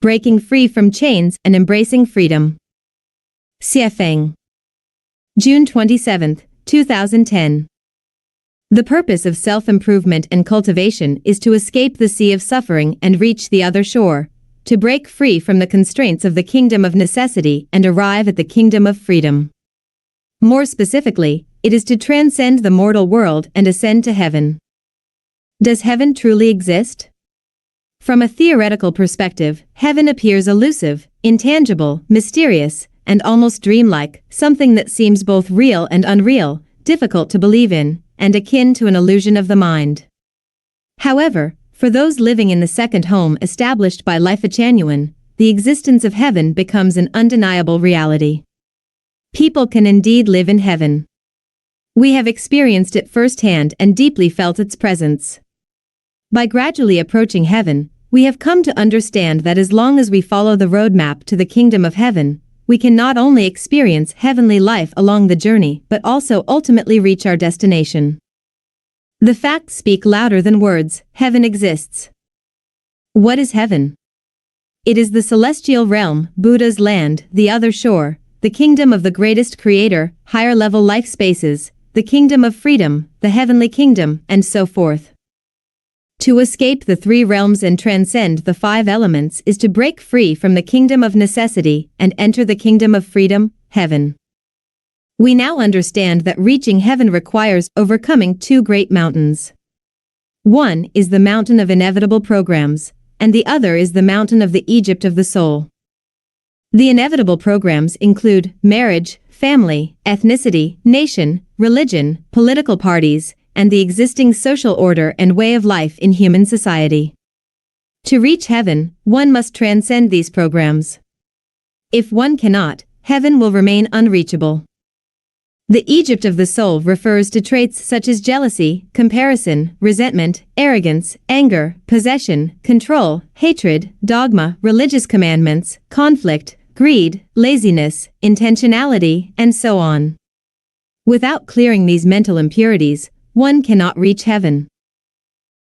breaking free from chains and embracing freedom. Xuefeng. June 27, 2010. The purpose of self-improvement and cultivation is to escape the sea of suffering and reach the other shore, to break free from the constraints of the kingdom of necessity and arrive at the kingdom of freedom. More specifically, it is to transcend the mortal world and ascend to heaven. Does heaven truly exist? From a theoretical perspective, heaven appears elusive, intangible, mysterious, and almost dreamlike, something that seems both real and unreal, difficult to believe in, and akin to an illusion of the mind. However, for those living in the second home established by Lifechan Yuan, the existence of heaven becomes an undeniable reality. People can indeed live in heaven. We have experienced it firsthand and deeply felt its presence. By gradually approaching heaven, we have come to understand that as long as we follow the roadmap to the kingdom of heaven, we can not only experience heavenly life along the journey but also ultimately reach our destination. The facts speak louder than words. Heaven exists. What is heaven? It is the celestial realm, Buddha's land, the other shore, the kingdom of the greatest creator, higher-level life spaces, the kingdom of freedom, the heavenly kingdom, and so forth. To escape the three realms and transcend the five elements is to break free from the kingdom of necessity and enter the kingdom of freedom, heaven. We now understand that reaching heaven requires overcoming two great mountains. One is the mountain of inevitable programs, and the other is the mountain of the Egypt of the soul. The inevitable programs include marriage, family, ethnicity, nation, religion, political parties, and the existing social order and way of life in human society. To reach heaven, one must transcend these programs. If one cannot, heaven will remain unreachable. The Egypt of the soul refers to traits such as jealousy, comparison, resentment, arrogance, anger, possession, control, hatred, dogma, religious commandments, conflict, greed, laziness, intentionality, and so on. Without clearing these mental impurities, one cannot reach heaven.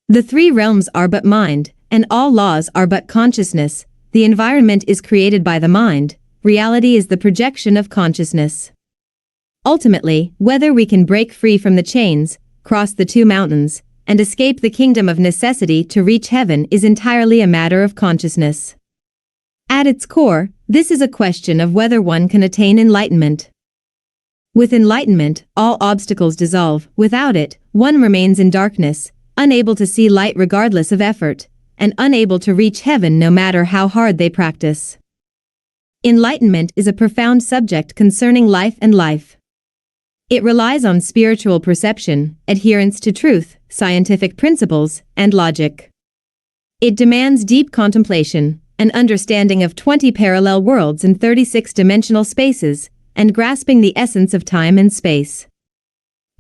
The three realms are but mind, and all laws are but consciousness. The environment is created by the mind, reality is the projection of consciousness. Ultimately, whether we can break free from the chains, cross the two mountains, and escape the kingdom of necessity to reach heaven is entirely a matter of consciousness. At its core, this is a question of whether one can attain enlightenment. With enlightenment, all obstacles dissolve. Without it, one remains in darkness, unable to see light regardless of effort, and unable to reach heaven no matter how hard they practice. Enlightenment is a profound subject concerning life and life. It relies on spiritual perception, adherence to truth, scientific principles, and logic. It demands deep contemplation, an understanding of 20 parallel worlds in 36-dimensional spaces, and grasping the essence of time and space.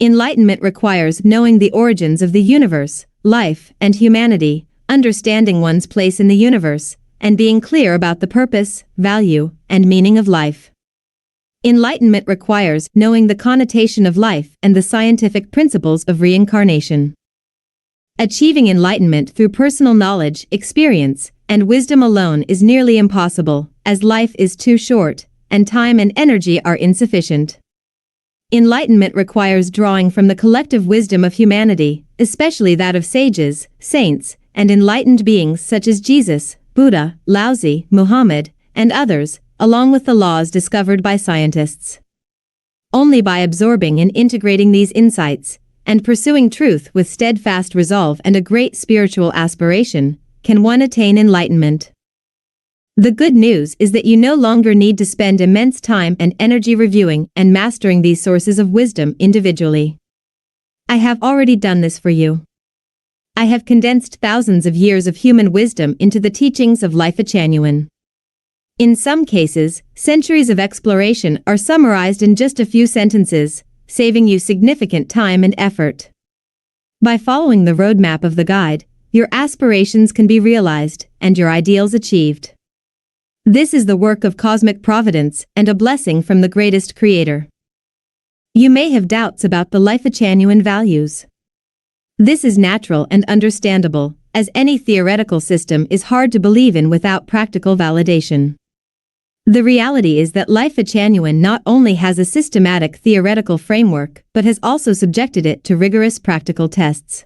Enlightenment requires knowing the origins of the universe, life, and humanity, understanding one's place in the universe, and being clear about the purpose, value, and meaning of life. Enlightenment requires knowing the connotation of life and the scientific principles of reincarnation. Achieving enlightenment through personal knowledge, experience, and wisdom alone is nearly impossible, as life is too short, and time and energy are insufficient. Enlightenment requires drawing from the collective wisdom of humanity, especially that of sages, saints, and enlightened beings such as Jesus, Buddha, Laozi, Muhammad, and others, along with the laws discovered by scientists. Only by absorbing and integrating these insights, and pursuing truth with steadfast resolve and a great spiritual aspiration, can one attain enlightenment. The good news is that you no longer need to spend immense time and energy reviewing and mastering these sources of wisdom individually. I have already done this for you. I have condensed thousands of years of human wisdom into the teachings of Lifechan Yuan. In some cases, centuries of exploration are summarized in just a few sentences, saving you significant time and effort. By following the roadmap of the guide, your aspirations can be realized and your ideals achieved. This is the work of cosmic providence and a blessing from the greatest creator. You may have doubts about the Lifechan Yuan values. This is natural and understandable, as any theoretical system is hard to believe in without practical validation. The reality is that Lifechan Yuan not only has a systematic theoretical framework but has also subjected it to rigorous practical tests.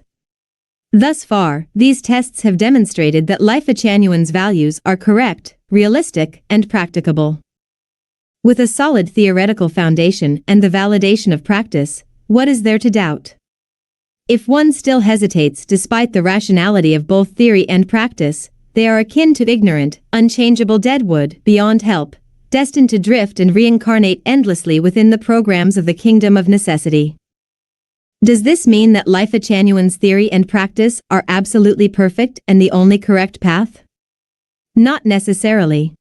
Thus far, these tests have demonstrated that Lifechan Yuan's values are correct, realistic, and practicable. With a solid theoretical foundation and the validation of practice, what is there to doubt? If one still hesitates despite the rationality of both theory and practice, they are akin to ignorant, unchangeable deadwood beyond help, destined to drift and reincarnate endlessly within the programs of the kingdom of necessity. Does this mean that Lifechan Yuan's theory and practice are absolutely perfect and the only correct path? Not necessarily.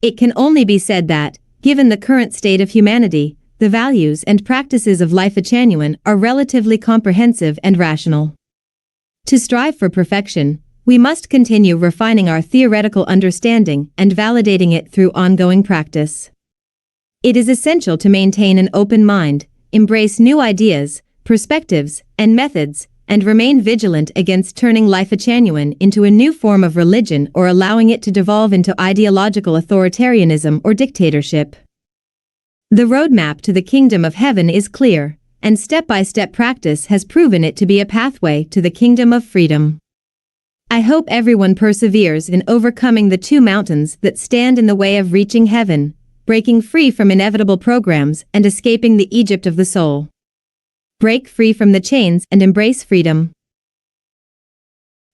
It can only be said that, given the current state of humanity, the values and practices of Lifechan Yuan are relatively comprehensive and rational. To strive for perfection, we must continue refining our theoretical understanding and validating it through ongoing practice. It is essential to maintain an open mind, embrace new ideas, perspectives, and methods, and remain vigilant against turning Lifechan Yuan into a new form of religion or allowing it to devolve into ideological authoritarianism or dictatorship. The roadmap to the kingdom of heaven is clear, and step-by-step practice has proven it to be a pathway to the kingdom of freedom. I hope everyone perseveres in overcoming the two mountains that stand in the way of reaching heaven, breaking free from inevitable programs and escaping the Egypt of the soul. Break free from the chains and embrace freedom.